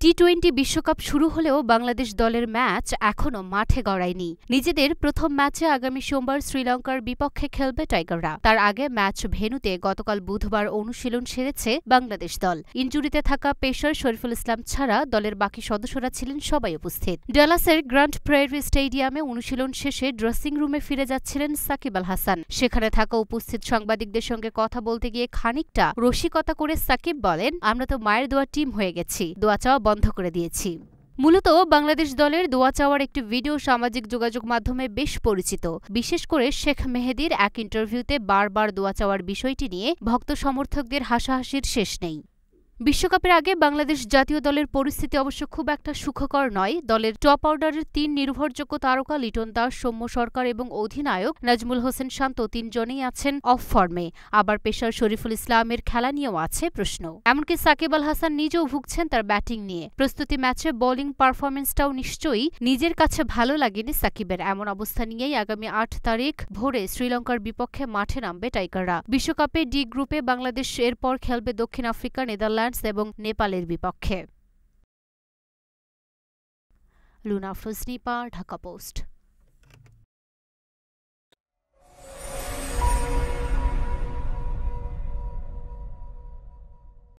টি-20 বিশ্বকাপ শুরু হলেও বাংলাদেশ দলের ম্যাচ এখনো মাঠে গড়ায়নি। নিজেদের প্রথম ম্যাচে আগামী সোমবার শ্রীলঙ্কার বিপক্ষে খেলবে টাইগাররা। তার আগে ম্যাচ ভেন্যুতে গতকাল বুধবার অনুশীলন সেরেছে বাংলাদেশ দল। ইনজুরিতে থাকা পেসার শরীফুল ইসলাম ছাড়া দলের বাকি সদস্যরা ছিলেন সবাই উপস্থিত। ডালাসের গ্র্যান্ড প্রেয়ারি স্টেডিয়ামে অনুশীলন শেষে ড্রেসিং রুমে ফিরে যাচ্ছিলেন সাকিব আল হাসান। সেখানে থাকা উপস্থিত সাংবাদিকদের সঙ্গে কথা বলতে গিয়ে খানিকটা রসিকতা করে সাকিব বলেন, আমরা তো মায়ের দোয়া টিম হয়ে গেছি, দোয়া চাওয়া বন্ধ করে দিয়েছি। মূলত বাংলাদেশ দলের দোয়া চাওয়ার একটি ভিডিও সামাজিক যোগাযোগ মাধ্যমে বেশ পরিচিত। বিশেষ করে শেখ মেহেদীর এক ইন্টারভিউতে বারবার দোয়া চাওয়ার বিষয়টি নিয়ে ভক্ত সমর্থকদের হাসাহাসির শেষ নেই। বিশ্বকাপের আগে বাংলাদেশ জাতীয় দলের পরিস্থিতি অবশ্য খুব একটা সুখকর নয়। দলের টপ অর্ডারের ৩ নির্ভরযোগ্য তারকা লিটন দাস, সৌম্য সরকার এবং অধিনায়ক নাজমুল হোসেন শান্ত তিনজনেই আছেন অফ ফর্মে। আবার পেসার শরীফুল ইসলামের খেলা নিয়েও আছে প্রশ্ন। এমনকি সাকিব আল হাসান নিজেও ভুগছেন তার ব্যাটিং নিয়ে। প্রস্তুতি ম্যাচে বোলিং পারফরম্যান্সটাও নিশ্চয়ই নিজের কাছে ভালো লাগেনি সাকিবের। এমন অবস্থা নিয়েই আগামী ৮ তারিখ ভোরে শ্রীলঙ্কার বিপক্ষে মাঠে নামবে টাইগাররা। বিশ্বকাপে ডি গ্রুপে বাংলাদেশ এরপর খেলবে দক্ষিণ আফ্রিকা, নেদারল্যান্ডস এবং নেপালের বিপক্ষে। লুনা আফরোজ নিপা, ঢাকা পোস্ট।